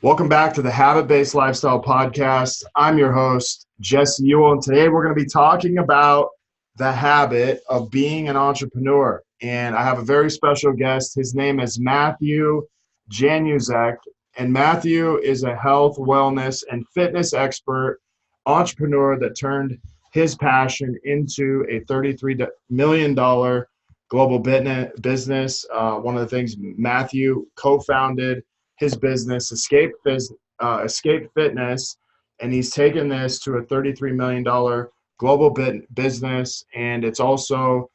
Welcome back to the Habit-Based Lifestyle Podcast. I'm your host, Jesse Ewell, and today we're going to be talking about the habit of being an entrepreneur. And I have a very special guest. His name is Mathew Januszek, and Mathew is a health, wellness, and fitness expert entrepreneur that turned his passion into a $33 million global business. One of the things Mathew co-founded his business, Escape Fitness, and he's taken this to a $33 million global business, and it's also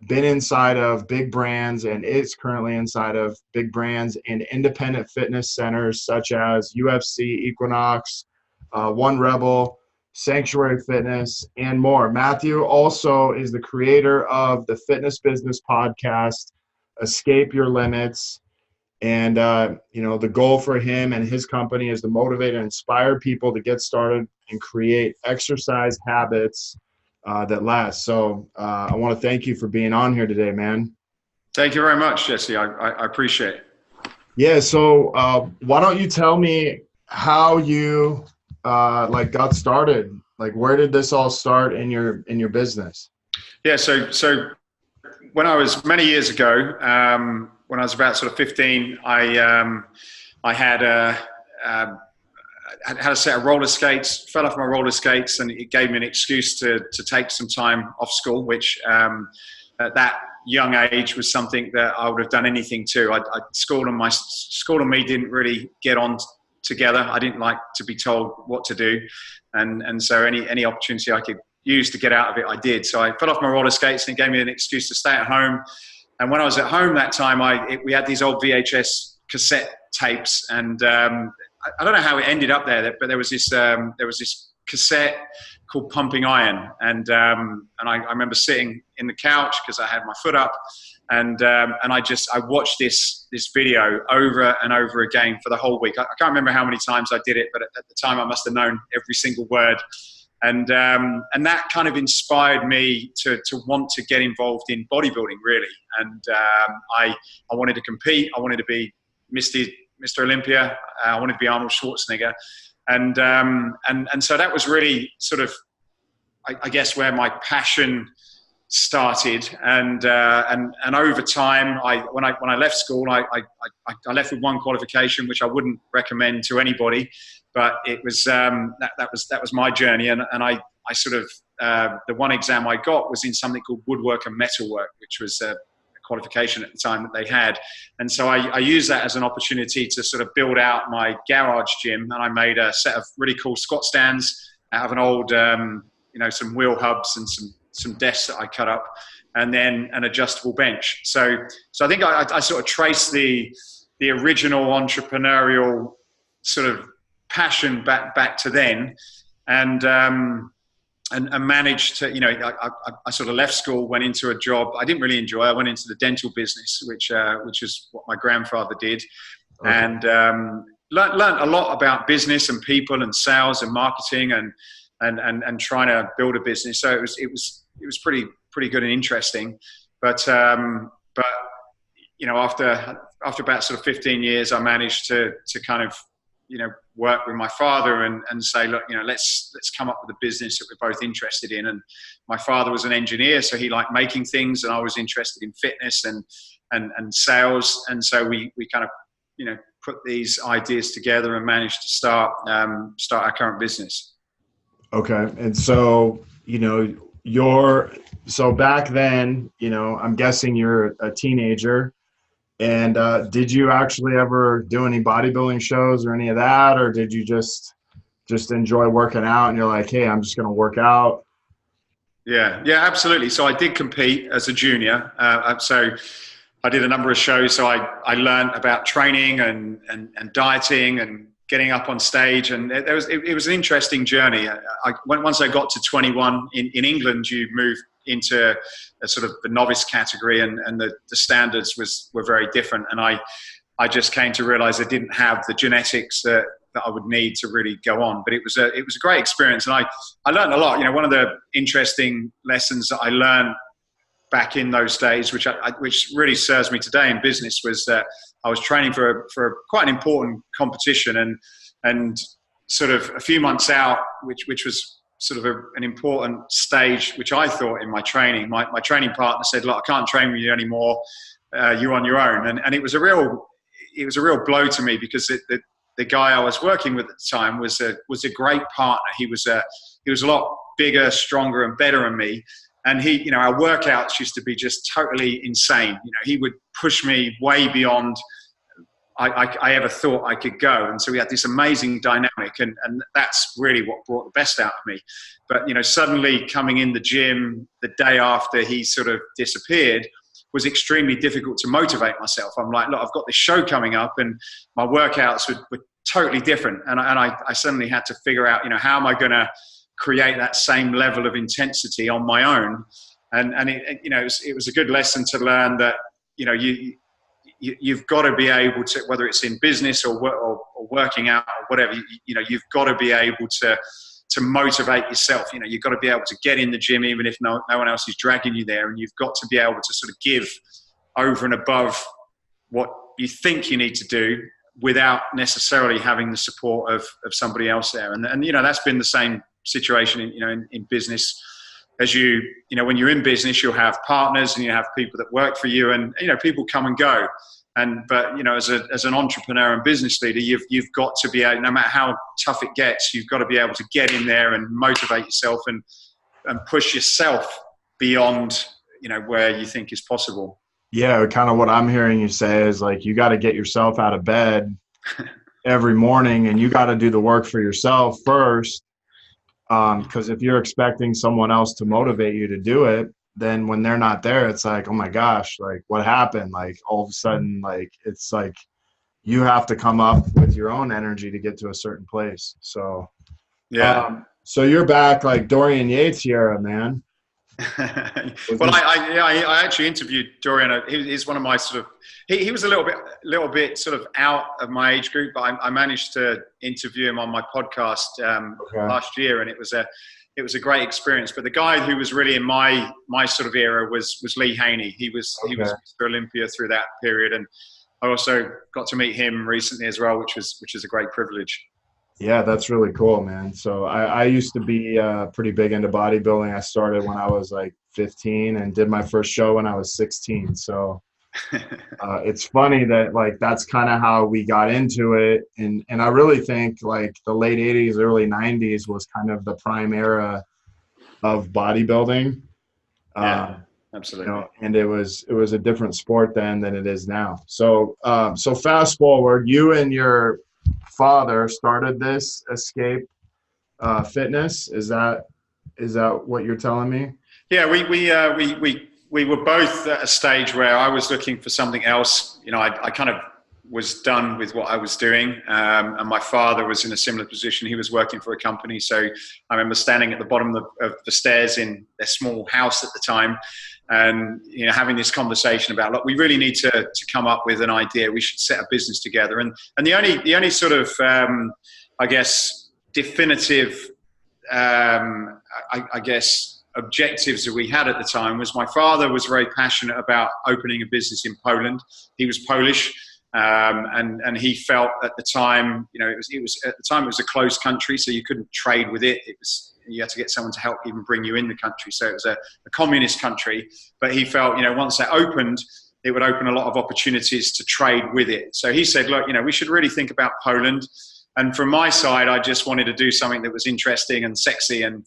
been inside of big brands and is currently inside of big brands and independent fitness centers such as UFC, Equinox, One Rebel, Sanctuary Fitness, and more. Mathew also is the creator of the fitness business podcast, Escape Your Limits. And, the goal for him and his company is to motivate and inspire people to get started and create exercise habits that last. So I want to thank you for being on here today, man. Thank you very much, Jesse. I appreciate it. Yeah. So why don't you tell me how you got started? Like, where did this all start in your business? Yeah. So when I was many years ago, when I was about sort of 15, I had a set of roller skates, fell off my roller skates, and it gave me an excuse to take some time off school, which at that young age was something that I would have done anything to. School and me didn't really get on together. I didn't like to be told what to do, and so any opportunity I could use to get out of it, I did. So I fell off my roller skates, and it gave me an excuse to stay at home. And when I was at home that time, we had these old VHS cassette tapes, and I don't know how it ended up there, but there was this cassette called Pumping Iron, and I remember sitting in the couch because I had my foot up, and I watched this video over and over again for the whole week. I can't remember how many times I did it, but at the time I must have known every single word. And that kind of inspired me to want to get involved in bodybuilding, really. And I wanted to compete. I wanted to be Mr. Olympia. I wanted to be Arnold Schwarzenegger. And so that was really sort of, I guess, where my passion started. And over time, when I left school, I left with one qualification, which I wouldn't recommend to anybody. But it was that was my journey, and I sort of the one exam I got was in something called woodwork and metalwork, which was a qualification at the time that they had, and so I used that as an opportunity to sort of build out my garage gym, and I made a set of really cool squat stands out of an old some wheel hubs and some desks that I cut up, and then an adjustable bench. So I think I sort of traced the original entrepreneurial sort of passion back to then, and managed to, I sort of left school, went into a job I didn't really enjoy. I went into the dental business, which is what my grandfather did. Okay. And learned a lot about business and people and sales and marketing and trying to build a business. So it was pretty good and interesting. But after about sort of 15 years, I managed to kind of work with my father and say, look, let's come up with a business that we're both interested in. And my father was an engineer, so he liked making things, and I was interested in fitness and sales. And so we kind of, put these ideas together and managed to start our current business. Okay. And so, so back then, I'm guessing you're a teenager. And did you actually ever do any bodybuilding shows or any of that? Or did you just enjoy working out and you're like, hey, I'm just going to work out? Yeah, absolutely. So I did compete as a junior. So I did a number of shows. So I learned about training and dieting and getting up on stage. And it was an interesting journey. Once I got to 21 in England, you move into a sort of the novice category, and the standards were very different. And I just came to realize I didn't have the genetics that I would need to really go on. But it was a great experience, and I learned a lot. One of the interesting lessons that I learned back in those days, which really serves me today in business, was that I was training for quite an important competition, and sort of a few months out, which was sort of an important stage, which I thought in my training, my training partner said, look, I can't train with you anymore. You're on your own. And it was a real blow to me, because the guy I was working with at the time was a great partner. He was a lot bigger, stronger, and better than me. And he, our workouts used to be just totally insane. He would push me way beyond I ever thought I could go. And so we had this amazing dynamic, and that's really what brought the best out of me. But, suddenly coming in the gym the day after he sort of disappeared was extremely difficult to motivate myself. I'm like, look, I've got this show coming up, and my workouts were totally different. And I suddenly had to figure out, how am I going to create that same level of intensity on my own? And it was a good lesson to learn that, you've got to be able to, whether it's in business or working out or whatever, you've got to be able to motivate yourself. You've got to be able to get in the gym even if no one else is dragging you there, and you've got to be able to sort of give over and above what you think you need to do without necessarily having the support of somebody else there. And that's been the same situation in business. As when you're in business, you'll have partners and you have people that work for you, and people come and go. But as an entrepreneur and business leader, you've got to be able, no matter how tough it gets, you've got to be able to get in there and motivate yourself and push yourself beyond where you think is possible. Yeah, kind of what I'm hearing you say is like, you got to get yourself out of bed every morning, and you got to do the work for yourself first. Because if you're expecting someone else to motivate you to do it, then when they're not there, it's like, oh my gosh, like what happened? Like all of a sudden, like it's like you have to come up with your own energy to get to a certain place. So yeah. So you're back like Dorian Yates era, man. Well, I actually interviewed Dorian. He's one of my sort of, he was a little bit sort of out of my age group, but I managed to interview him on my podcast last year, and it was a great experience. But the guy who was really in my sort of era was Lee Haney. He was Mr. Olympia through that period, and I also got to meet him recently as well, which is a great privilege. Yeah, that's really cool, man. So I used to be pretty big into bodybuilding. I started when I was like 15 and did my first show when I was 16. So it's funny that like that's kind of how we got into it. And I really think like the late 80s, early 90s was kind of the prime era of bodybuilding. Yeah, absolutely. And it was a different sport then than it is now. So so fast forward, you and your father started this Escape Fitness. Is that what you're telling me? Yeah, we were both at a stage where I was looking for something else. I kind of was done with what I was doing, and my father was in a similar position. He was working for a company, so I remember standing at the bottom of the stairs in their small house at the time, and having this conversation about, look, we really need to come up with an idea. We should set a business together. And the only sort of I guess definitive I guess objectives that we had at the time was my father was very passionate about opening a business in Poland. He was Polish. And he felt at the time, it was a closed country, so you couldn't trade with it. You had to get someone to help even bring you in the country. So it was a communist country, but he felt, once that opened, it would open a lot of opportunities to trade with it. So he said, look, we should really think about Poland. And from my side, I just wanted to do something that was interesting and sexy, and,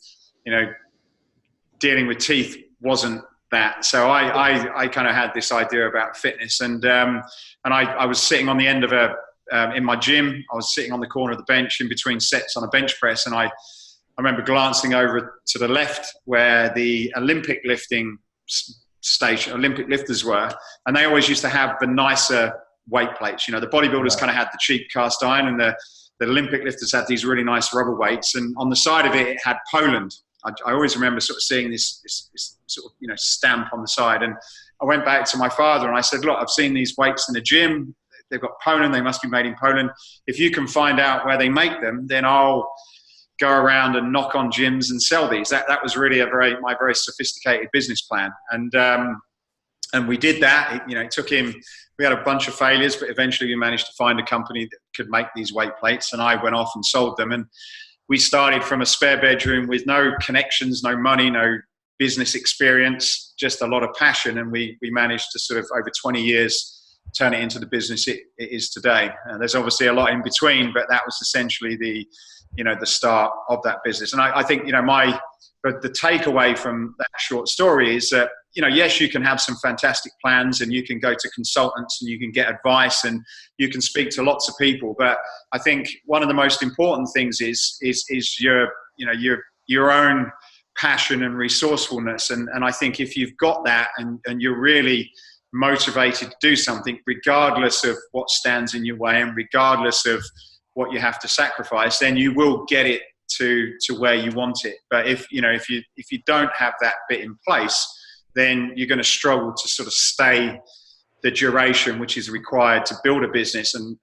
dealing with teeth wasn't that. So I kind of had this idea about fitness, and I was sitting on the end of in my gym. I was sitting on the corner of the bench in between sets on a bench press, and I remember glancing over to the left where the Olympic lifting station, Olympic lifters were, and they always used to have the nicer weight plates. The bodybuilders kind of had the cheap cast iron, and the Olympic lifters had these really nice rubber weights, and on the side of it had Poland. I always remember sort of seeing this sort of, stamp on the side. And I went back to my father and I said, look, I've seen these weights in the gym. They've got Poland. They must be made in Poland. If you can find out where they make them, then I'll go around and knock on gyms and sell these. That was really my very sophisticated business plan. And And we did that. It took him, we had a bunch of failures, but eventually we managed to find a company that could make these weight plates. And I went off and sold them. And we started from a spare bedroom with no connections, no money, no business experience, just a lot of passion. And we managed to sort of, over 20 years, turn it into the business it is today. And there's obviously a lot in between, but that was essentially the start of that business. And I think, but the takeaway from that short story is that, yes, you can have some fantastic plans and you can go to consultants and you can get advice and you can speak to lots of people. But I think one of the most important things is your own passion and resourcefulness. And I think if you've got that and you're really motivated to do something, regardless of what stands in your way and regardless of what you have to sacrifice, then you will get it to where you want it. But if you don't have that bit in place, then you're going to struggle to sort of stay the duration which is required to build a business. And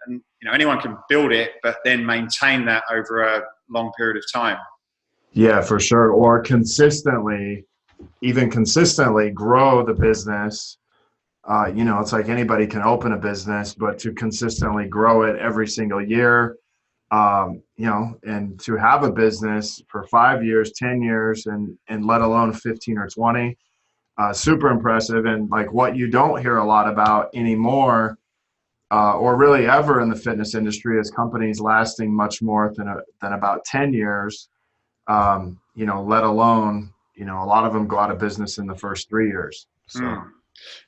anyone can build it, but then maintain that over a long period of time. Yeah, for sure. Or consistently grow the business. It's like anybody can open a business, but to consistently grow it every single year, and to have a business for 5 years, 10 years, and let alone 15 or 20, super impressive. And like what you don't hear a lot about anymore, or really ever in the fitness industry, is companies lasting much more than about 10 years, let alone, a lot of them go out of business in the first 3 years. So.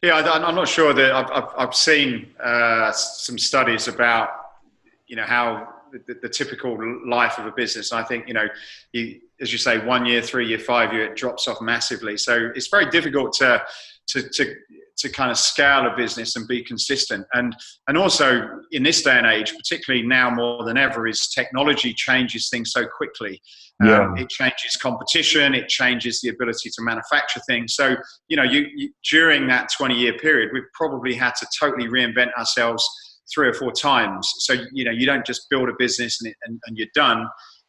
Yeah, I'm not sure that I've seen some studies about, how the typical life of a business. And I think, as you say, 1 year, 3 year, 5 year, it drops off massively. So it's very difficult to kind of scale a business and be consistent. And also in this day and age, particularly now more than ever, is technology changes things so quickly. It changes competition, it changes the ability to manufacture things. So, during that 20-year period, we've probably had to totally reinvent ourselves 3 or 4 times. So, you don't just build a business and you're done.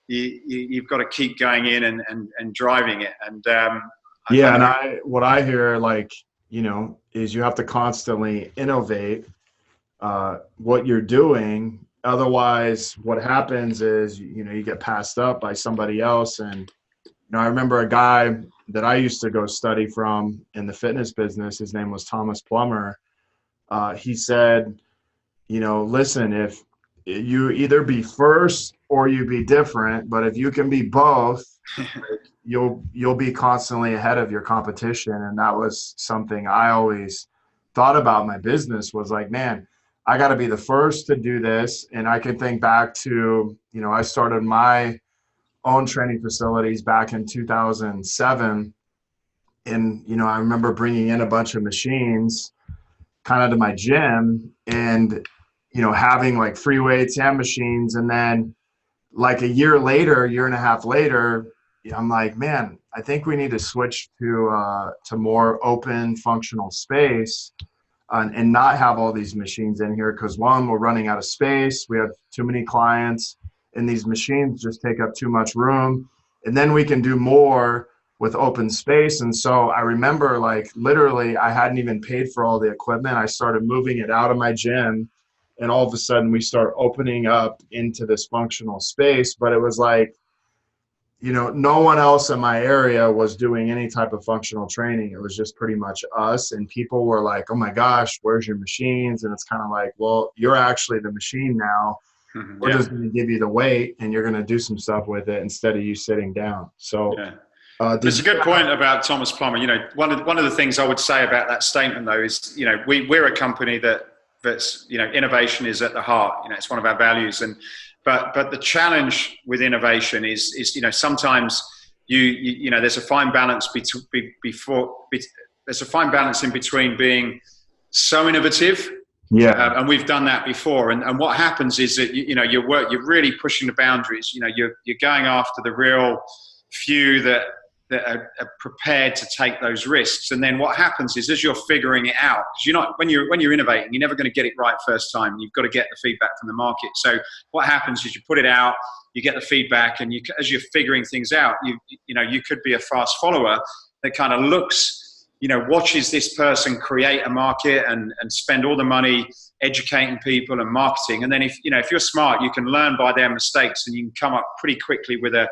You've got to keep going in and driving it. And what I hear, is you have to constantly innovate what you're doing. Otherwise, what happens is, you get passed up by somebody else. And, I remember a guy that I used to go study from in the fitness business. His name was Thomas Plummer. He said, listen, if you either be first or you be different, but if you can be both, you'll be constantly ahead of your competition. And that was something I always thought about my business, was like, man, I got to be the first to do this. And I can think back to, I started my own training facilities back in 2007. And, I remember bringing in a bunch of machines kind of to my gym and, having like free weights and machines. And then like a year and a half later, I'm like, man, I think we need to switch to more open functional space. And not have all these machines in here, because one, we're running out of space. We have too many clients and these machines just take up too much room. And then we can do more with open space. And so I remember, like, literally I hadn't even paid for all the equipment. I started moving it out of my gym, and all of a sudden we start opening up into this functional space. But it was like, no one else in my area was doing any type of functional training. It was just pretty much us. And people were like, oh my gosh, where's your machines? And it's kind of like, well, you're actually the machine now. Mm-hmm. We're just going to give you the weight and you're going to do some stuff with it instead of you sitting down. So there's a good point about Thomas Plummer. One of the things I would say about that statement, though, is, we're a company that's, innovation is at the heart. It's one of our values. But the challenge with innovation is sometimes there's a fine balance there's a fine balance in between being so innovative, and we've done that before. And what happens is that you're really pushing the boundaries. You're going after the real few that are prepared to take those risks. And then what happens is, as you're figuring it out, because when you're innovating, you're never going to get it right first time. You've got to get the feedback from the market. So what happens is you put it out, you get the feedback, and as you're figuring things out, you could be a fast follower that kind of looks, watches this person create a market and spend all the money educating people and marketing. And then if you're smart, you can learn by their mistakes and you can come up pretty quickly with a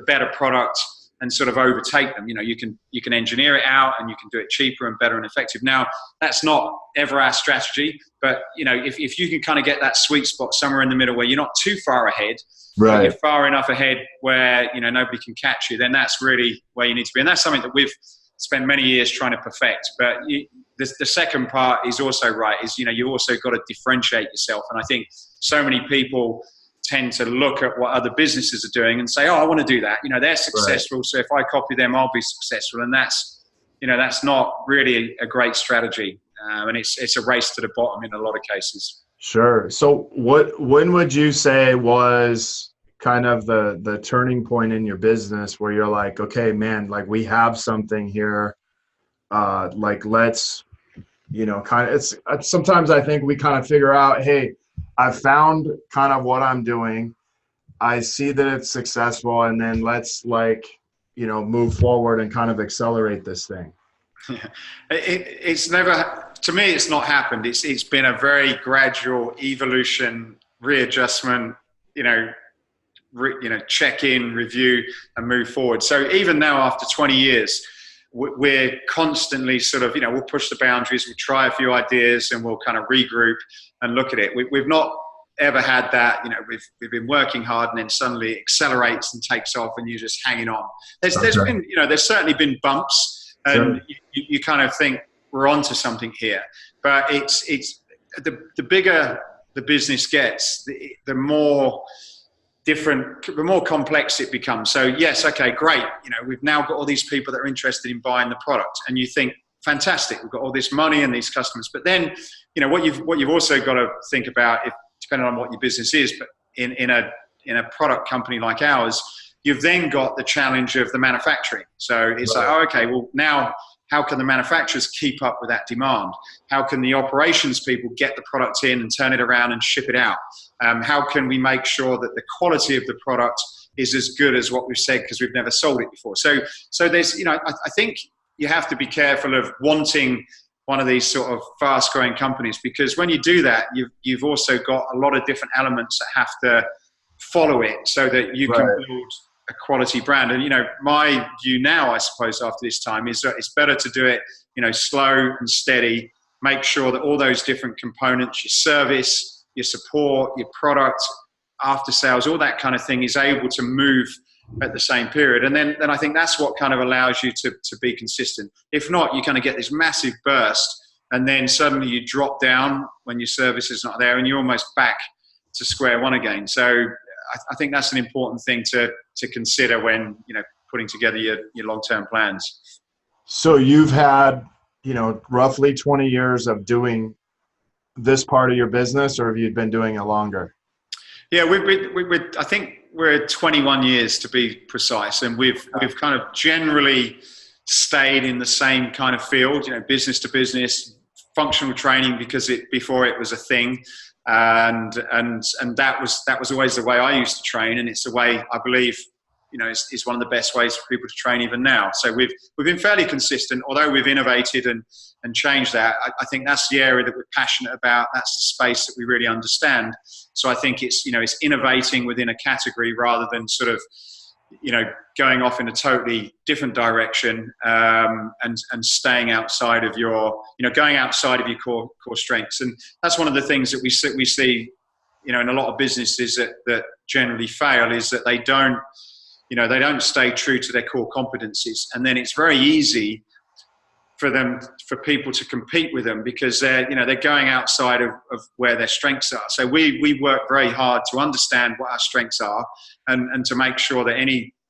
better product and sort of overtake them. You can engineer it out and you can do it cheaper and better and effective. Now, that's not ever our strategy, but if you can kind of get that sweet spot somewhere in the middle where you're not too far ahead, right, but you're far enough ahead where nobody can catch you, then that's really where you need to be. And that's something that we've spent many years trying to perfect. But the second part is also right, is you've also got to differentiate yourself. And I think so many people tend to look at what other businesses are doing and say, oh, I want to do that. They're successful, right, so if I copy them, I'll be successful. And that's not really a great strategy. And it's a race to the bottom in a lot of cases. Sure. So when would you say was kind of the turning point in your business where you're like, okay, man, like we have something here, like let's, kind of, it's sometimes I think we kind of figure out, hey, I've found kind of what I'm doing. I see that it's successful, and then let's move forward and kind of accelerate this thing. It's never, to me, it's not happened. It's been a very gradual evolution, readjustment, check in, review, and move forward. So even now, after 20 years, we're constantly sort of, we'll push the boundaries, we'll try a few ideas, and we'll kind of regroup and look at it. We've not ever had that, we've been working hard and then suddenly it accelerates and takes off and you're just hanging on. There's been, there's certainly been bumps, and you kind of think we're onto something here. But it's the bigger the business gets, the more different, the more complex it becomes. So yes, okay, great. We've now got all these people that are interested in buying the product, and you think, fantastic, we've got all this money and these customers. But then, what you've also got to think about, if depending on what your business is, but in a product company like ours, you've then got the challenge of the manufacturing. So it's right, like, oh, okay, well now, how can the manufacturers keep up with that demand? How can the operations people get the product in and turn it around and ship it out? How can we make sure that the quality of the product is as good as what we've said, because we've never sold it before? So there's, I think you have to be careful of wanting one of these sort of fast-growing companies, because when you do that, you've also got a lot of different elements that have to follow it so that you can build a quality brand. And my view now, I suppose, after this time, is that it's better to do it slow and steady. Make sure that all those different components, your service, your support, your product, after sales, all that kind of thing, is able to move at the same period. And then I think that's what kind of allows you to be consistent. If not, you kind of get this massive burst, and then suddenly you drop down when your service is not there, and you're almost back to square one again. So I think that's an important thing to consider when putting together your long-term plans. So you've had roughly 20 years of doing this part of your business, or have you been doing it longer? Yeah, I think we're 21 years to be precise, and we've kind of generally stayed in the same kind of field, business to business, functional training, because before it was a thing. And that was always the way I used to train, and it's the way I believe is one of the best ways for people to train even now. So we've been fairly consistent, although we've innovated and changed that. I think that's the area that we're passionate about. That's the space that we really understand. So I think it's innovating within a category rather than sort of going off in a totally different direction, and staying outside of your, going outside of your core strengths. And that's one of the things that we see, in a lot of businesses that generally fail, is that they don't stay true to their core competencies. And then it's very easy for people to compete with them, because they're going outside of where their strengths are. So we work very hard to understand what our strengths are, and to make sure that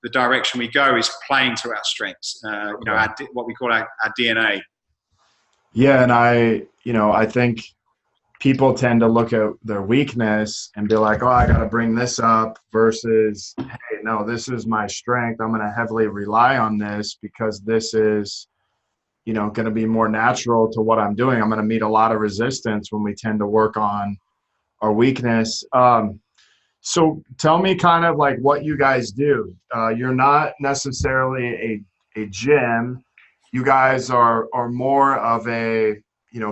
the direction we go is playing to our strengths, what we call our DNA. Yeah. And I think people tend to look at their weakness and be like, oh, I got to bring this up, versus, hey, no, this is my strength. I'm going to heavily rely on this because this is, going to be more natural to what I'm doing. I'm going to meet a lot of resistance when we tend to work on our weakness. So tell me kind of like what you guys do. You're not necessarily a gym. you guys are more of a,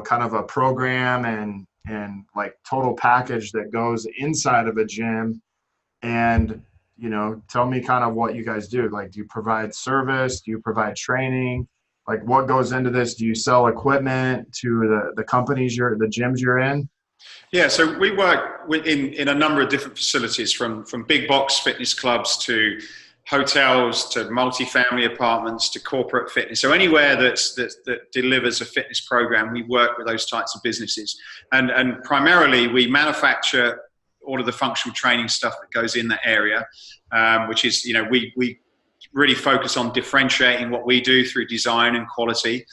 kind of a program and like total package that goes inside of a gym. And, tell me kind of what you guys do. Like, do you provide service? Do you provide training? Like, what goes into this? Do you sell equipment to the companies the gyms you're in? Yeah, so we work in a number of different facilities, from big box fitness clubs to hotels to multi-family apartments to corporate fitness. So anywhere that delivers a fitness program, we work with those types of businesses. And primarily we manufacture all of the functional training stuff that goes in that area, which is, we really focus on differentiating what we do through design and quality.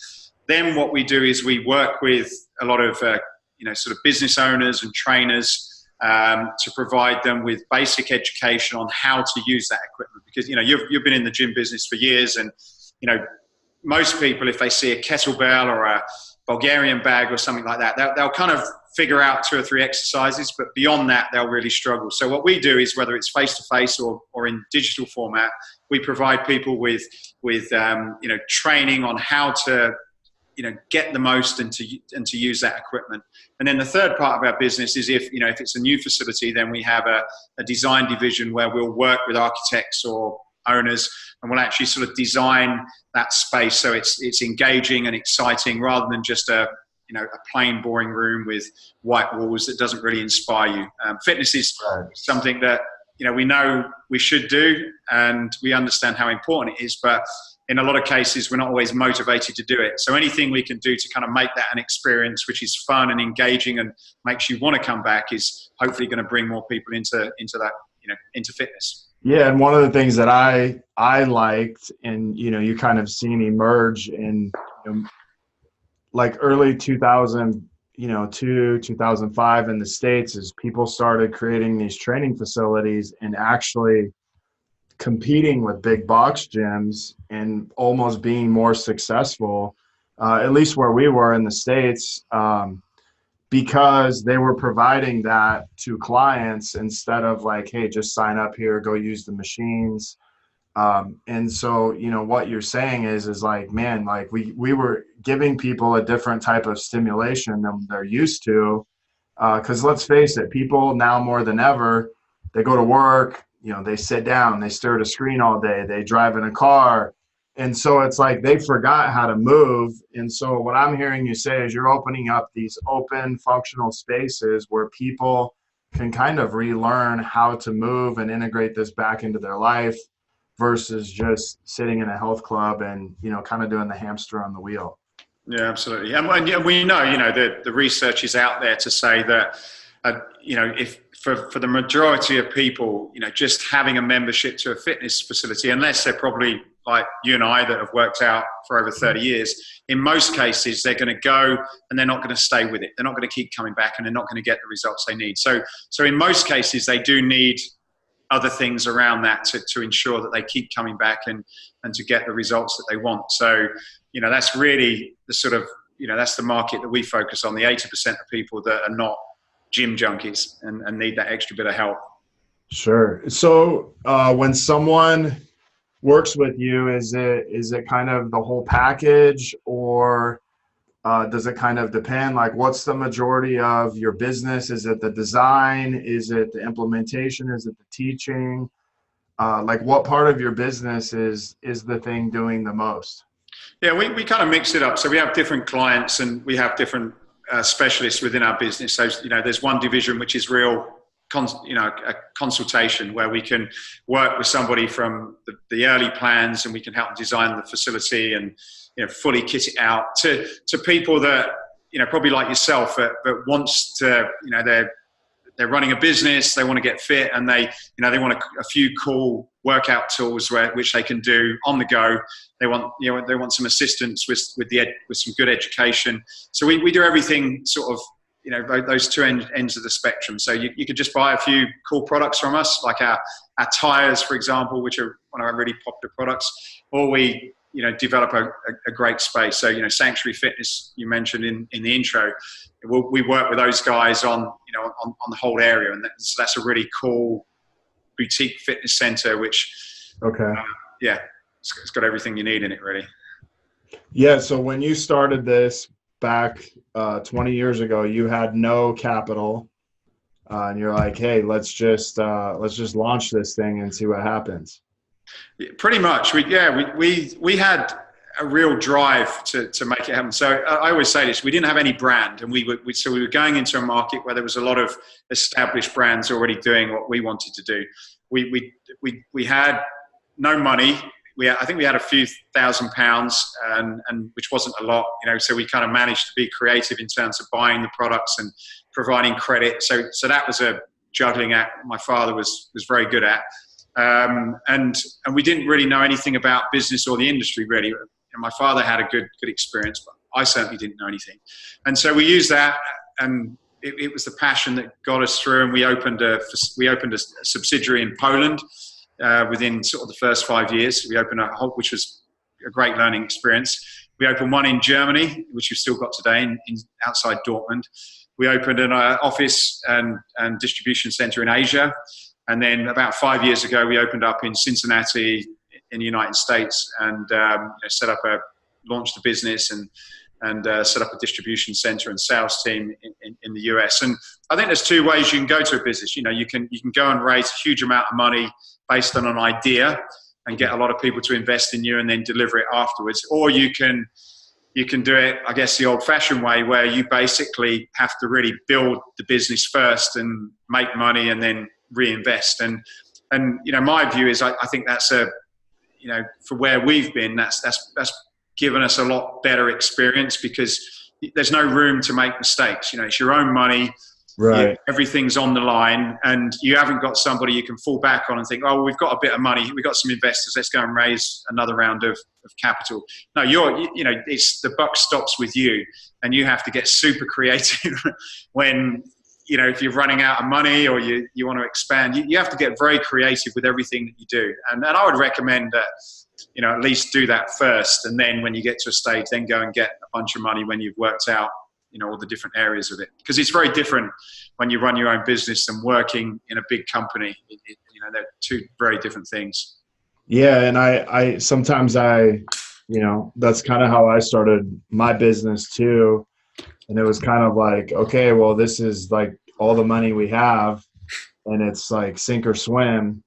Then what we do is we work with a lot of sort of business owners and trainers to provide them with basic education on how to use that equipment. Because, you've been in the gym business for years, and, most people, if they see a kettlebell or a Bulgarian bag or something like that, they'll kind of figure out 2 or 3 exercises, but beyond that, they'll really struggle. So what we do is, whether it's face-to-face or in digital format, we provide people with training on how to get the most and to use that equipment. And then the third part of our business is, if it's a new facility, then we have a design division where we'll work with architects or owners, and we'll actually sort of design that space so it's engaging and exciting, rather than just a plain boring room with white walls that doesn't really inspire you. Fitness is something that we know we should do, and we understand how important it is, but in a lot of cases, we're not always motivated to do it. So anything we can do to kind of make that an experience which is fun and engaging and makes you want to come back is hopefully going to bring more people into that, into fitness. Yeah, and one of the things that I liked, and you kind of seen emerge in like early 2002, 2005 in the States, is people started creating these training facilities and actually competing with big box gyms and almost being more successful, at least where we were in the States, because they were providing that to clients instead of like, hey, just sign up here, go use the machines. And so, what you're saying is like, man, like we were giving people a different type of stimulation than they're used to. Because let's face it, people now more than ever, they go to work, they sit down, they stare at a screen all day, they drive in a car. And so it's like they forgot how to move. And so what I'm hearing you say is you're opening up these open functional spaces where people can kind of relearn how to move and integrate this back into their life, versus just sitting in a health club and, kind of doing the hamster on the wheel. Yeah, absolutely. And we know, the research is out there to say that, if for the majority of people, just having a membership to a fitness facility, unless they're probably like you and I that have worked out for over 30 years, in most cases, they're going to go and they're not going to stay with it. They're not going to keep coming back, and they're not going to get the results they need. So in most cases, they do need other things around that to ensure that they keep coming back and to get the results that they want. So, that's really the sort of, that's the market that we focus on, the 80% of people that are not gym junkies and need that extra bit of help. Sure. So when someone works with you, is it kind of the whole package, or does it kind of depend? Like, what's the majority of your business? Is it the design? Is it the implementation? Is it the teaching? Like, what part of your business is the thing doing the most? Yeah, we kind of mix it up. So we have different clients and we have different specialists within our business. So, there's one division which is real, a consultation, where we can work with somebody from the early plans, and we can help design the facility and, fully kit it out to people that, probably like yourself, but wants to, they're running a business, they want to get fit, and they want a few cool workout tools which they can do on the go. They want some assistance with some good education. So we do everything sort of, those two ends of the spectrum. So you could just buy a few cool products from us, like our tires, for example, which are one of our really popular products, or we develop a great space. So, Sanctuary Fitness, you mentioned in the intro, we work with those guys on the whole area. And so that's a really cool boutique fitness center, which, okay. It's got everything you need in it, really. Yeah. So when you started this back 20 years ago, you had no capital, and you're like, hey, let's just launch this thing and see what happens. Pretty much. We had a real drive to make it happen. So I always say this: we didn't have any brand, and so we were going into a market where there was a lot of established brands already doing what we wanted to do. We had no money. I think we had a few £1,000s, and which wasn't a lot, you know. So we kind of managed to be creative in terms of buying the products and providing credit. So that was a juggling act my father was very good at. And we didn't really know anything about business or the industry really. And my father had a good experience, but I certainly didn't know anything. And so we used that, and it was the passion that got us through. And we opened a subsidiary in Poland within sort of the first 5 years. We opened which was a great learning experience. We opened one in Germany, which we've still got today, in outside Dortmund. We opened an office and distribution center in Asia. And then about 5 years ago, we opened up in Cincinnati in the United States, and launched a business and set up a distribution center and sales team in the US. And I think there's two ways you can go to a business. You know, you can go and raise a huge amount of money based on an idea and get a lot of people to invest in you and then deliver it afterwards. Or you can do it, I guess, the old-fashioned way, where you basically have to really build the business first and make money and then reinvest. And you know, my view is I think that's for where we've been, that's given us a lot better experience, because there's no room to make mistakes. You know, it's your own money. Right. Everything's on the line, and you haven't got somebody you can fall back on and think, oh, we've got a bit of money, we've got some investors, let's go and raise another round of capital. No, it's the buck stops with you, and you have to get super creative when, you know, if you're running out of money or you want to expand, you have to get very creative with everything that you do. And I would recommend that, you know, at least do that first. And then when you get to a stage, then go and get a bunch of money when you've worked out, you know, all the different areas of it. Because it's very different when you run your own business and working in a big company. You know, they're two very different things. Yeah. And I sometimes you know, that's kind of how I started my business too. And it was kind of like, okay, well, this is like all the money we have, and it's like sink or swim,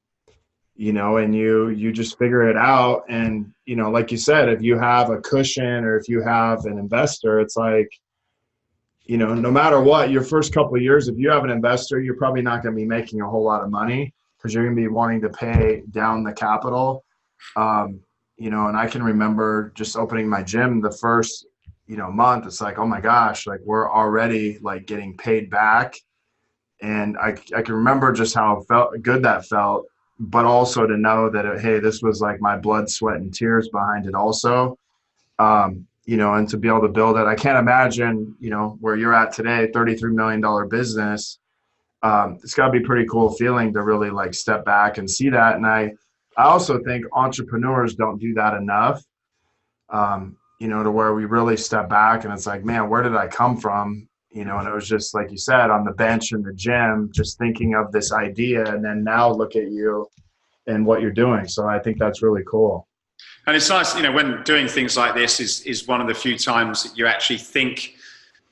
you know, and you just figure it out. And, you know, like you said, if you have a cushion or if you have an investor, it's like, you know, no matter what, your first couple of years, if you have an investor, you're probably not going to be making a whole lot of money, because you're going to be wanting to pay down the capital. You know, and I can remember just opening my gym the first, you know, month. It's like, oh my gosh, like we're already like getting paid back. And I can remember just how good that felt, but also to know that, hey, this was like my blood, sweat, and tears behind it also. You know, and to be able to build it, I can't imagine, you know, where you're at today, $33 million business. It's got to be a pretty cool feeling to really like step back and see that. And I also think entrepreneurs don't do that enough, you know, to where we really step back and it's like, man, where did I come from? You know, and it was just like you said, on the bench in the gym, just thinking of this idea, and then now look at you and what you're doing. So I think that's really cool. And it's nice, you know, when doing things like this is one of the few times that you actually think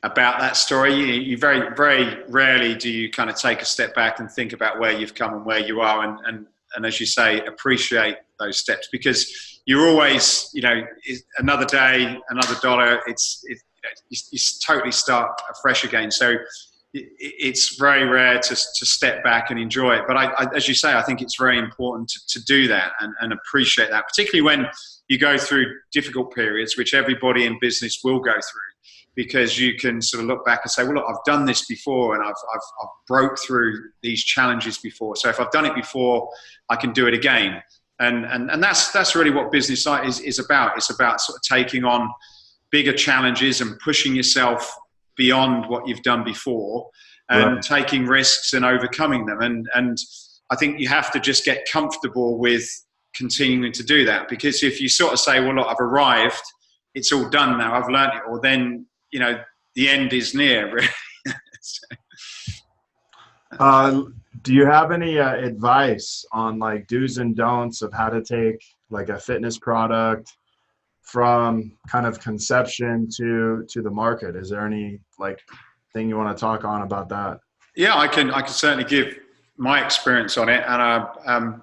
about that story. You very, very rarely do you kind of take a step back and think about where you've come and where you are, and as you say, appreciate those steps, because you're always, you know, another day, another dollar. You totally start afresh again. So it's very rare to step back and enjoy it. But as you say, I think it's very important to do that and appreciate that, particularly when you go through difficult periods, which everybody in business will go through, because you can sort of look back and say, well, look, I've done this before, and I've broke through these challenges before. So if I've done it before, I can do it again. And that's really what business is about. It's about sort of taking on bigger challenges and pushing yourself beyond what you've done before, and taking risks and overcoming them. And I think you have to just get comfortable with continuing to do that, because if you sort of say, well, look, I've arrived, it's all done now, I've learned it all, then, you know, the end is near, really. Do you have any advice on like do's and don'ts of how to take like a fitness product from kind of conception to the market? Is there any like thing you want to talk on about that? Yeah, I can certainly give my experience on it, and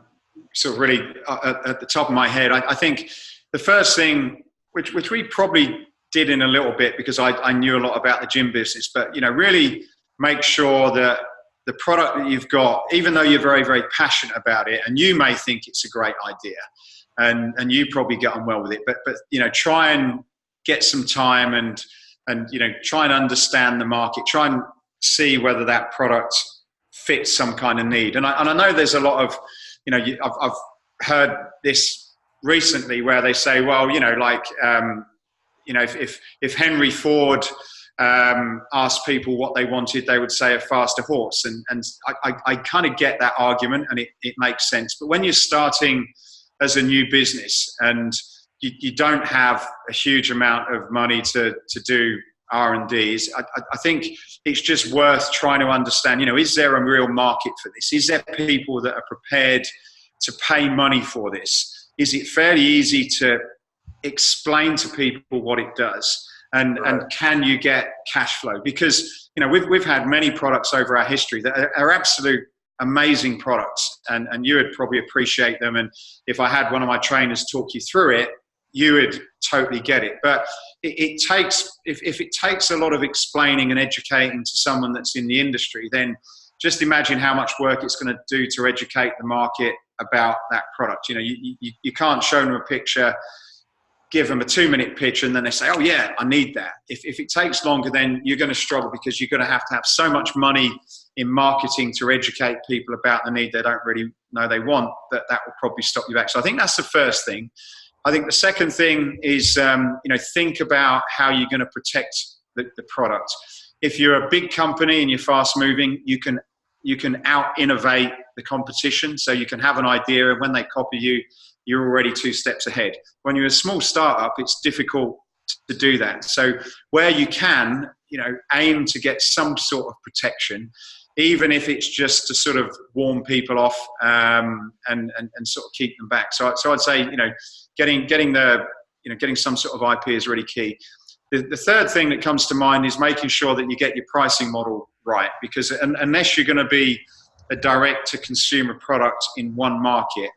sort of really at the top of my head, I think the first thing, which we probably did in a little bit because I knew a lot about the gym business, but really make sure that the product that you've got, even though you're very, very passionate about it, and you may think it's a great idea, and you probably get on well with it, but try and get some time and try and understand the market, try and see whether that product fits some kind of need. And I know there's a lot of, I've heard this recently where they say, well, if Henry Ford asked people what they wanted, they would say a faster horse. And I kind of get that argument, and it makes sense. But when you're starting as a new business and you don't have a huge amount of money to do R&Ds, I think it's just worth trying to understand, is there a real market for this? Is there people that are prepared to pay money for this? Is it fairly easy to explain to people what it does? And can you get cash flow? Because, we've had many products over our history that are absolute amazing products, and you would probably appreciate them. And if I had one of my trainers talk you through it, you would totally get it. But it takes, if it takes a lot of explaining and educating to someone that's in the industry, then just imagine how much work it's going to do to educate the market about that product. You can't show them a picture, give them a 2-minute pitch, and then they say, oh yeah, I need that. If it takes longer, then you're going to struggle, because you're going to have so much money in marketing to educate people about the need they don't really know they want, that will probably stop you back. So I think that's the first thing. I think the second thing is, think about how you're going to protect the product. If you're a big company and you're fast moving, you can out innovate the competition. So you can have an idea, and when they copy you, you're already 2 steps ahead. When you're a small startup, it's difficult to do that. So where you can, aim to get some sort of protection, even if it's just to sort of warn people off and sort of keep them back. So I'd say, getting some sort of IP is really key. The third thing that comes to mind is making sure that you get your pricing model right, because unless you're going to be a direct-to-consumer product in one market,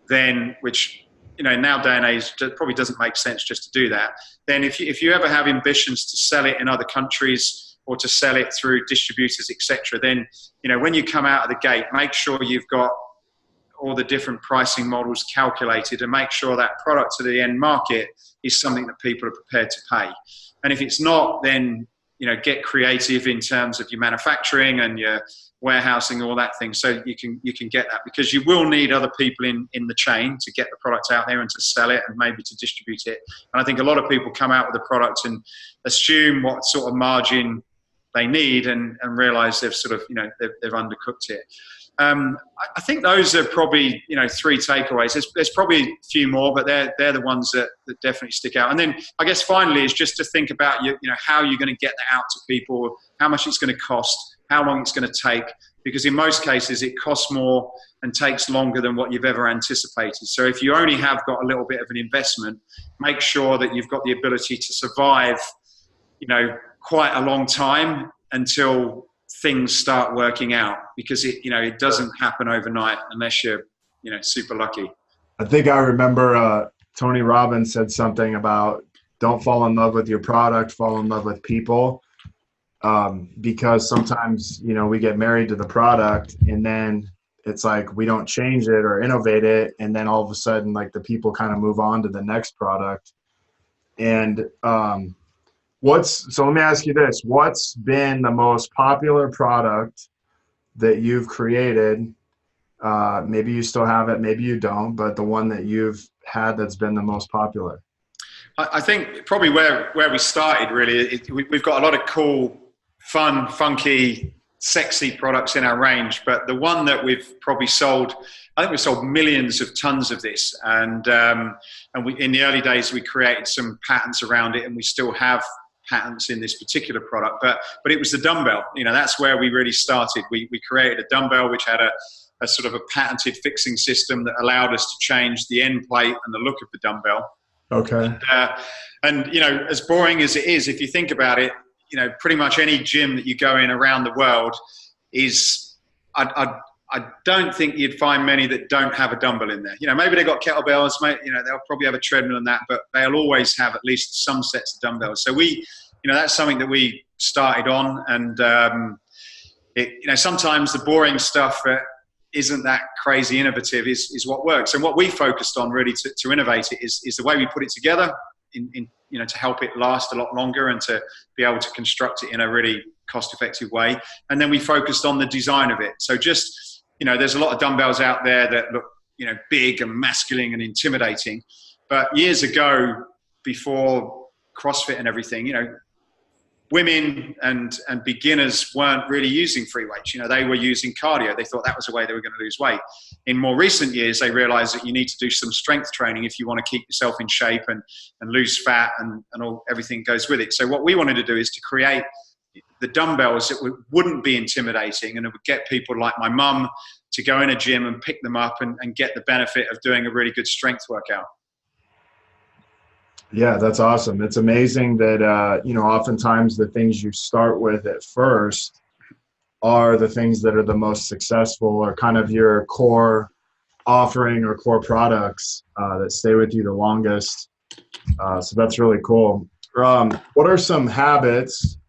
then, which now day and age probably doesn't make sense just to do that, then if you ever have ambitions to sell it in other countries or to sell it through distributors, etc., then when you come out of the gate, make sure you've got all the different pricing models calculated, and make sure that product to the end market is something that people are prepared to pay. And if it's not, then get creative in terms of your manufacturing and your warehousing, all that thing, so you can get that, because you will need other people in the chain to get the product out there and to sell it and maybe to distribute it. And I think a lot of people come out with a product and assume what sort of margin they need, and realize they've sort of they've undercooked it. I think those are probably 3 takeaways. There's probably a few more, but they're the ones that definitely stick out. And then I guess finally is just to think about how you're going to get that out to people, how much it's going to cost, how long it's going to take, because in most cases it costs more and takes longer than what you've ever anticipated. So if you only have got a little bit of an investment, make sure that you've got the ability to survive quite a long time until things start working out, because it doesn't happen overnight unless you're super lucky. I think I remember Tony Robbins said something about don't fall in love with your product, fall in love with people, because sometimes we get married to the product, and then it's like we don't change it or innovate it, and then all of a sudden like the people kind of move on to the next product. And so let me ask you this. What's been the most popular product that you've created? Maybe you still have it, maybe you don't, but the one that you've had that's been the most popular? I think probably where we started, really, we've got a lot of cool, fun, funky, sexy products in our range, but the one that we've probably sold, I think we've sold millions of tons of this. And in the early days, we created some patents around it, and we still have patents in this particular product, but it was the dumbbell. That's where we really started. We created a dumbbell which had a sort of a patented fixing system that allowed us to change the end plate and the look of the dumbbell. Okay. And as boring as it is, if you think about it, pretty much any gym that you go in around the world is, I don't think you'd find many that don't have a dumbbell in there. Maybe they've got kettlebells, they'll probably have a treadmill and that, but they'll always have at least some sets of dumbbells. So that's something that we started on, and sometimes the boring stuff that isn't that crazy innovative is what works. And what we focused on really to innovate it is the way we put it together to help it last a lot longer and to be able to construct it in a really cost-effective way. And then we focused on the design of it. So just, there's a lot of dumbbells out there that look, big and masculine and intimidating. But years ago, before CrossFit and everything, women and beginners weren't really using free weights. They were using cardio. They thought that was the way they were going to lose weight. In more recent years, they realized that you need to do some strength training if you want to keep yourself in shape and lose fat and everything goes with it. So what we wanted to do is to create the dumbbells that wouldn't be intimidating, and it would get people like my mum to go in a gym and pick them up and get the benefit of doing a really good strength workout. Yeah, that's awesome. It's amazing that, oftentimes the things you start with at first are the things that are the most successful, or kind of your core offering or core products that stay with you the longest. So that's really cool. What are some habits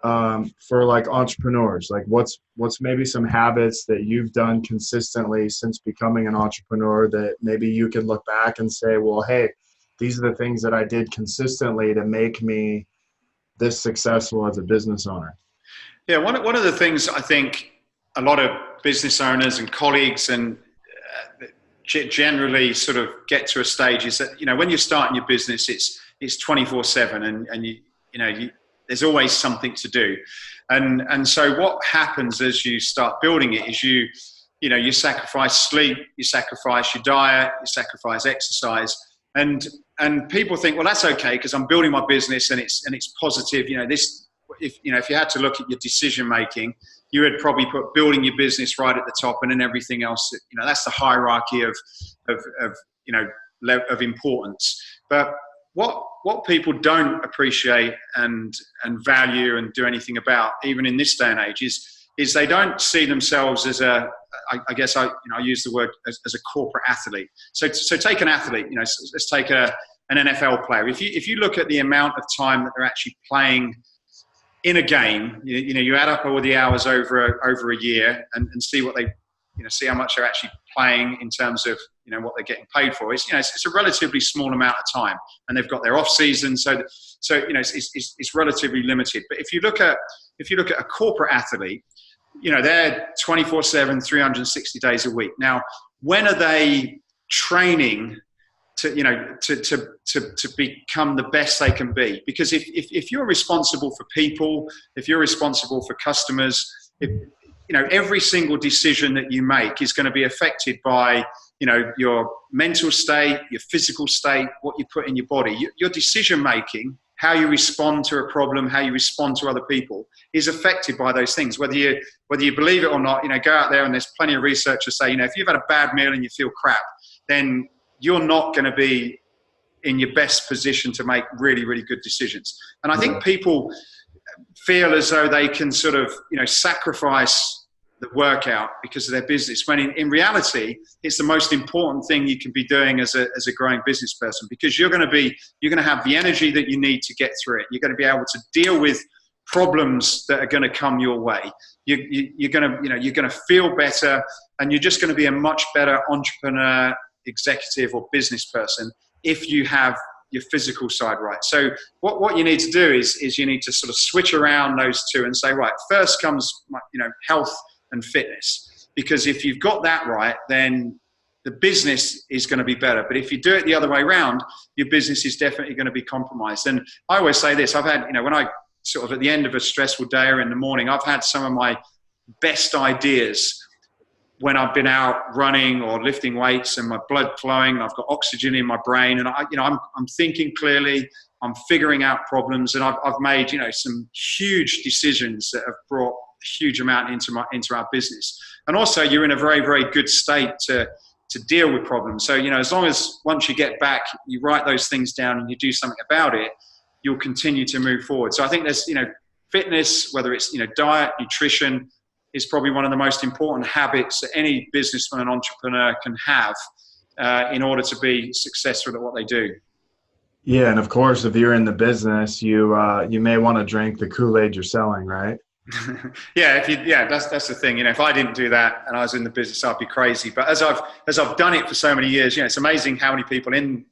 for like entrepreneurs? Like what's maybe some habits that you've done consistently since becoming an entrepreneur that maybe you can look back and say, well, hey, these are the things that I did consistently to make me this successful as a business owner? Yeah, one of the things I think a lot of business owners and colleagues and generally sort of get to a stage is that, when you're starting your business, it's 24/7 and you there's always something to do. And so what happens as you start building it is you sacrifice sleep, you sacrifice your diet, you sacrifice exercise. And people think, well, that's okay because I'm building my business and it's positive. If you had to look at your decision making, you would probably put building your business right at the top, and then everything else. That's the hierarchy of importance. But what people don't appreciate and value and do anything about, even in this day and age, is they don't see themselves as I guess I use the word as a corporate athlete. So take an athlete, let's take an NFL player. If you look at the amount of time that they're actually playing in a game, you add up all the hours over a year and see what they, see how much they're actually playing in terms of, what they're getting paid for. It's a relatively small amount of time, and they've got their off season. So it's relatively limited. But if you look at a corporate athlete, they're 24/7, 360 days a week. Now, when are they training to become the best they can be? Because if you're responsible for people, if you're responsible for customers, every single decision that you make is going to be affected by, your mental state, your physical state, what you put in your body. Your decision making, how you respond to a problem, how you respond to other people, is affected by those things. Whether you believe it or not, go out there and there's plenty of research to say, if you've had a bad meal and you feel crap, then you're not going to be in your best position to make really, really good decisions. And I think people feel as though they can sort of, sacrifice the workout because of their business, when in reality, it's the most important thing you can be doing as a growing business person, because you're going to have the energy that you need to get through it. You're going to be able to deal with problems that are going to come your way. You're going to feel better, and you're just going to be a much better entrepreneur, executive, or business person if you have your physical side right. So what you need to do is you need to sort of switch around those two and say, right, first comes health and fitness, because if you've got that right, then the business is going to be better. But if you do it the other way around, your business is definitely going to be compromised. And I always say this, I've had, when I sort of at the end of a stressful day or in the morning, I've had some of my best ideas when I've been out running or lifting weights and my blood flowing, I've got oxygen in my brain, and I'm thinking clearly, I'm figuring out problems, and I've made, some huge decisions that have brought a huge amount into our business. And also, you're in a very, very good state to to deal with problems. So, as long as once you get back, you write those things down and you do something about it, you'll continue to move forward. So I think there's, fitness, whether it's, diet, nutrition, is probably one of the most important habits that any businessman and entrepreneur can have in order to be successful at what they do. Yeah, and of course, if you're in the business, you may want to drink the Kool-Aid you're selling, right? Yeah, that's the thing. If I didn't do that and I was in the business, I'd be crazy. But as I've done it for so many years, it's amazing how many people in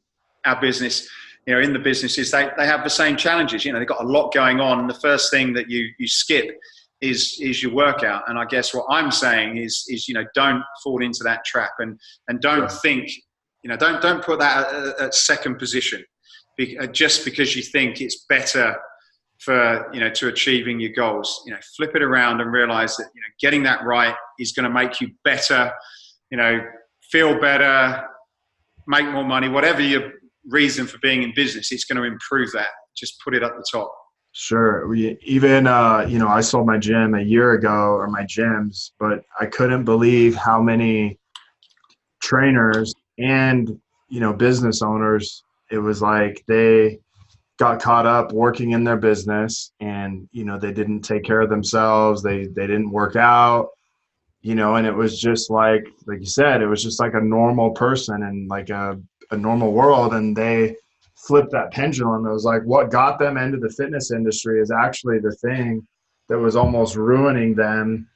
our business, in the businesses, they have the same challenges. They've got a lot going on. And the first thing that you skip is your workout. And I guess what I'm saying is don't fall into that trap and don't think, don't put that at second position just because you think it's better for to achieving your goals. Flip it around and realize that getting that right is going to make you better, feel better, make more money, whatever your reason for being in business, it's going to improve that. Just put it at the top. Sure. I sold my gym a year ago, or my gyms, but I couldn't believe how many trainers and business owners, it was like they got caught up working in their business, and they didn't take care of themselves, they didn't work out, and it was just like you said, it was just like a normal person and like a normal world, and they flipped that pendulum. It was like what got them into the fitness industry is actually the thing that was almost ruining them,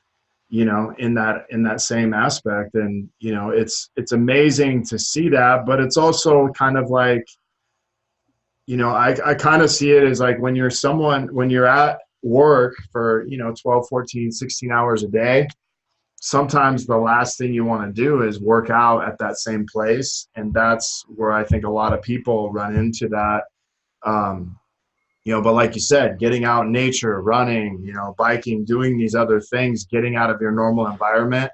in that same aspect. And it's amazing to see that, but it's also kind of like, I kind of see it as like when you're at work for 12, 14, 16 hours a day, sometimes the last thing you want to do is work out at that same place. And that's where I think a lot of people run into that. But like you said, getting out in nature, running, biking, doing these other things, getting out of your normal environment,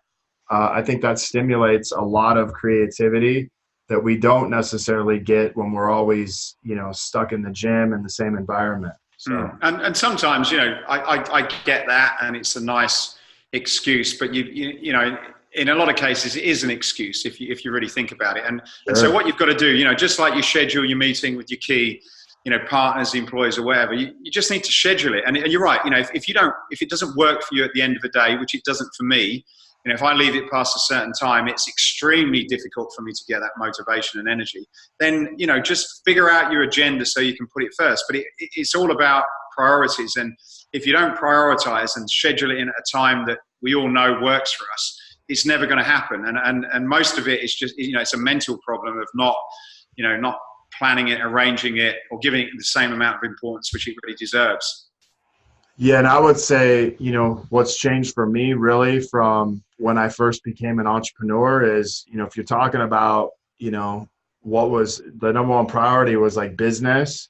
I think that stimulates a lot of creativity that we don't necessarily get when we're always, stuck in the gym in the same environment. So, and sometimes, I get that, and it's a nice excuse, but in a lot of cases, it is an excuse if you really think about it. And so what you've got to do, just like you schedule your meeting with your key, partners, employees, or whatever, you just need to schedule it. And you're right, if it doesn't work for you at the end of the day, which it doesn't for me, if I leave it past a certain time, it's extremely difficult for me to get that motivation and energy. Then, just figure out your agenda so you can put it first. But it's all about priorities. And if you don't prioritize and schedule it in at a time that we all know works for us, it's never going to happen. And most of it is just, it's a mental problem of not planning it, arranging it, or giving it the same amount of importance which it really deserves. Yeah, and I would say, what's changed for me really from when I first became an entrepreneur is, if you're talking about, what was the number one priority was like business.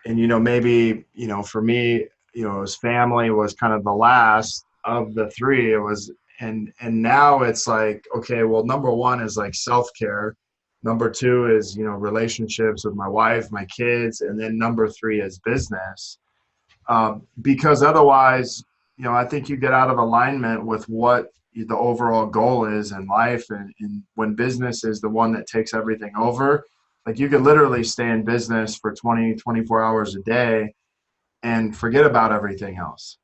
And, maybe, for me, it was family was kind of the last of the three. It was, and now it's like, okay, well, number one is like self-care. Number two is, relationships with my wife, my kids. And then number three is business. Because otherwise, I think you get out of alignment with what the overall goal is in life. And when business is the one that takes everything over, like you could literally stay in business for 20, 24 hours a day and forget about everything else.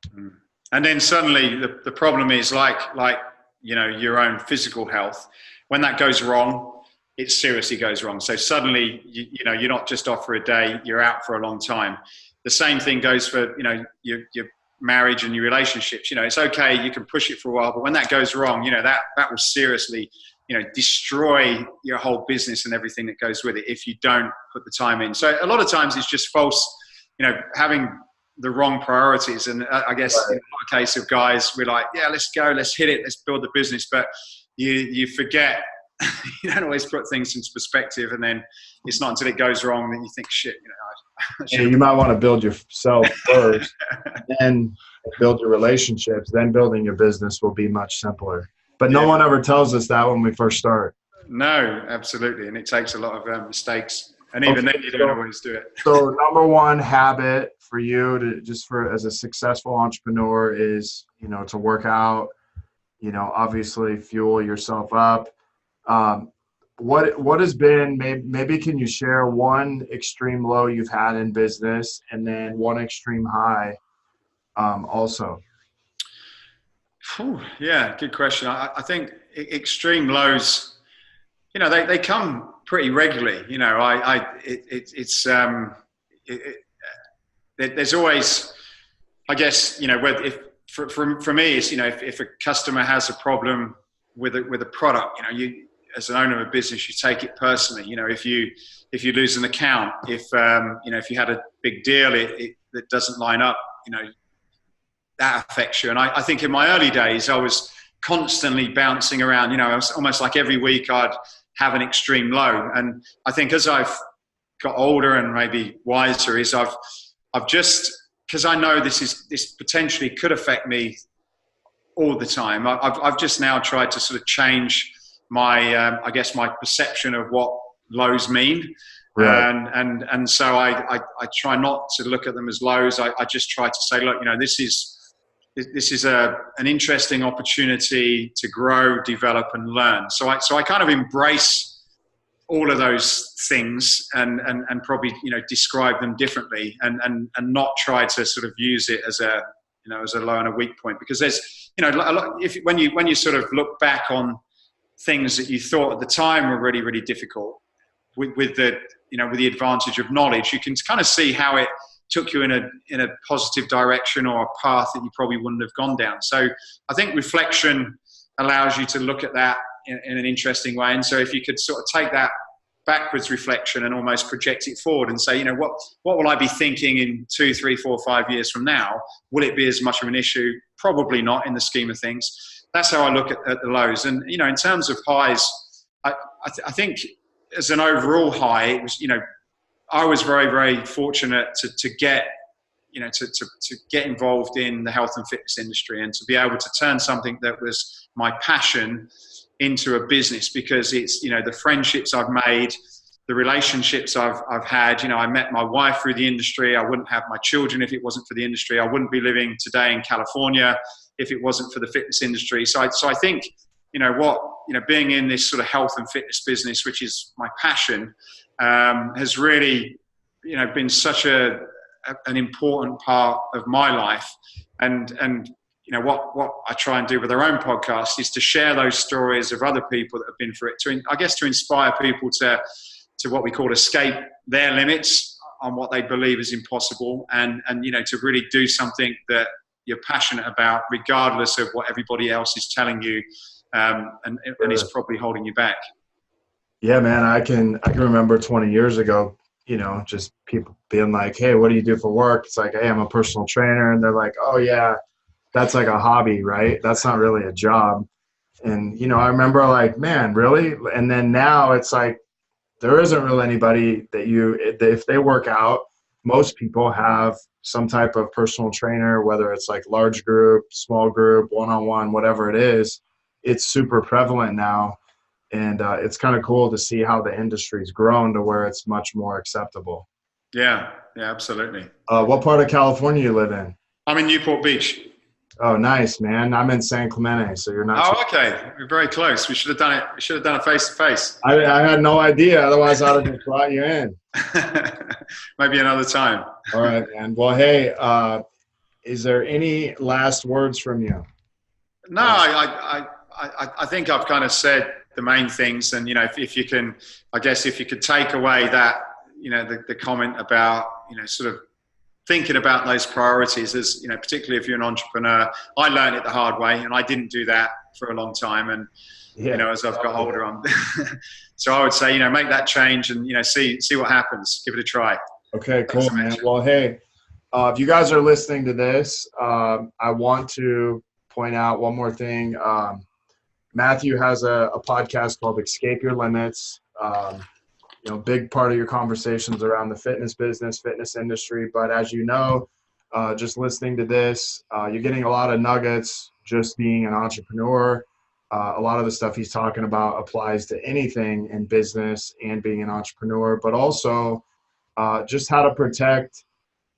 And then suddenly the problem is like, your own physical health. When that goes wrong, it seriously goes wrong. So suddenly, you're not just off for a day, you're out for a long time. The same thing goes for, your marriage and your relationships. It's okay, you can push it for a while, but when that goes wrong, that will seriously, destroy your whole business and everything that goes with it if you don't put the time in. So a lot of times it's just false, having the wrong priorities. And I guess in a case of guys, we're like, yeah, let's go, let's hit it, let's build the business. But you forget, you don't always put things into perspective, and then it's not until it goes wrong that you think, shit, you might want to build yourself first, then build your relationships, then building your business will be much simpler. But no one ever tells us that when we first start. No, absolutely. And it takes a lot of mistakes. And even then you don't always do it. So number one habit for you as a successful entrepreneur is, to work out, obviously fuel yourself up. Um, what has been, maybe can you share one extreme low you've had in business and then one extreme high also? Yeah, good question. I think extreme lows, they come pretty regularly. There's always, I guess, whether if for me, it's, if a customer has a problem with a product, you, as an owner of a business, you take it personally. If you lose an account, if you had a big deal that doesn't line up, that affects you. And I think in my early days, I was constantly bouncing around. It was almost like every week I'd have an extreme low. And I think as I've got older and maybe wiser, is I've just, because I know this potentially could affect me all the time. I've just now tried to sort of change my, I guess, my perception of what lows mean. Right. And so I try not to look at them as lows. I just try to say, look, this is an interesting opportunity to grow, develop, and learn. So I kind of embrace all of those things and probably describe them differently and not try to sort of use it as a low and a weak point, because there's a lot, when you sort of look back on things that you thought at the time were really, really difficult with the advantage of knowledge, you can kind of see how it took you in a positive direction or a path that you probably wouldn't have gone down. So I think reflection allows you to look at that in an interesting way. And so if you could sort of take that backwards reflection and almost project it forward and say, what will I be thinking in 2, 3, 4, 5 years from now? Will it be as much of an issue? Probably not in the scheme of things. That's how I look at the lows. And, in terms of highs, I think as an overall high, it was, I was very, very fortunate to get, to get involved in the health and fitness industry and to be able to turn something that was my passion into a business, because it's, the friendships I've made, the relationships I've had. I met my wife through the industry. I wouldn't have my children if it wasn't for the industry. I wouldn't be living today in California if it wasn't for the fitness industry. So I think, being in this sort of health and fitness business, which is my passion, has really, been such an important part of my life. And what I try and do with our own podcast is to share those stories of other people that have been through it, to inspire people to what we call escape their limits on what they believe is impossible, and to really do something that you're passionate about, regardless of what everybody else is telling you, and is probably holding you back. Yeah, man, I can remember 20 years ago, just people being like, hey, what do you do for work? It's like, hey, I'm a personal trainer. And they're like, oh yeah, that's like a hobby, right? That's not really a job. And, I remember like, man, really? And then now it's like, there isn't really anybody that if they work out, most people have some type of personal trainer, whether it's like large group, small group, one-on-one, whatever it is. It's super prevalent now. And it's kind of cool to see how the industry's grown to where it's much more acceptable. Yeah, absolutely. What part of California you live in? I'm in Newport Beach. Oh, nice, man. I'm in San Clemente, so you're not. Oh, okay. We're very close. We should have done it. We should have done it face to face. I had no idea. Otherwise, I'd have just brought you in. Maybe another time. All right, man. Well, hey, is there any last words from you? No, I think I've kind of said the main things. And, if you can, I guess if you could take away that, the comment about, sort of thinking about those priorities as, particularly if you're an entrepreneur. I learned it the hard way, and I didn't do that for a long time. And, as I've got older on, so I would say, make that change and, see what happens. Give it a try. Okay, cool, man. Well, hey, if you guys are listening to this, I want to point out one more thing. Mathew has a podcast called Escape Your Limits. Big part of your conversations around the fitness business, fitness industry. But as you know, just listening to this, you're getting a lot of nuggets just being an entrepreneur. A lot of the stuff he's talking about applies to anything in business and being an entrepreneur, but also just how to protect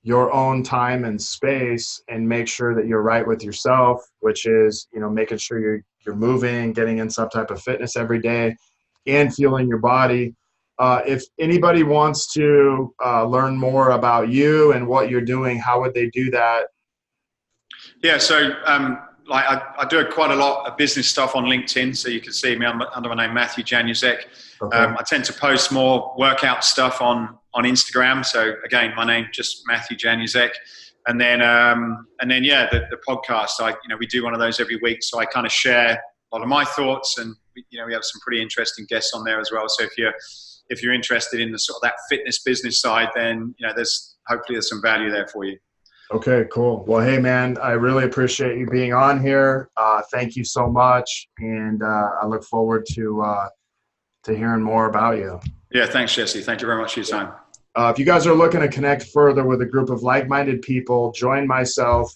your own time and space and make sure that you're right with yourself, which is, making sure you're moving, getting in some type of fitness every day, and fueling your body. If anybody wants to learn more about you and what you're doing, how would they do that? Yeah, so like I do quite a lot of business stuff on LinkedIn, so you can see me under my name, Mathew Januszek. Okay. I tend to post more workout stuff on Instagram. So again, my name just Mathew Januszek, and then yeah, the podcast. We do one of those every week, so I kind of share a lot of my thoughts, and we have some pretty interesting guests on there as well. So if you're interested in the sort of that fitness business side, then hopefully there's some value there for you. Okay, cool. Well, hey, man, I really appreciate you being on here. Thank you so much, and I look forward to hearing more about you. Yeah, thanks, Jesse. Thank you very much for your time. If you guys are looking to connect further with a group of like-minded people, join myself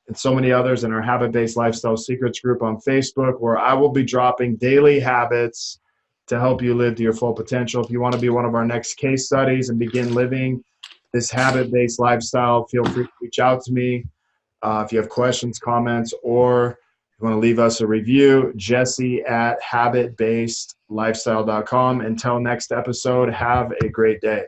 and so many others in our Habit-Based Lifestyle Secrets group on Facebook, where I will be dropping daily habits to help you live to your full potential. If you want to be one of our next case studies and begin living this habit-based lifestyle, feel free to reach out to me. If you have questions, comments, or you want to leave us a review, Jesse@habitbasedlifestyle.com. Until next episode, have a great day.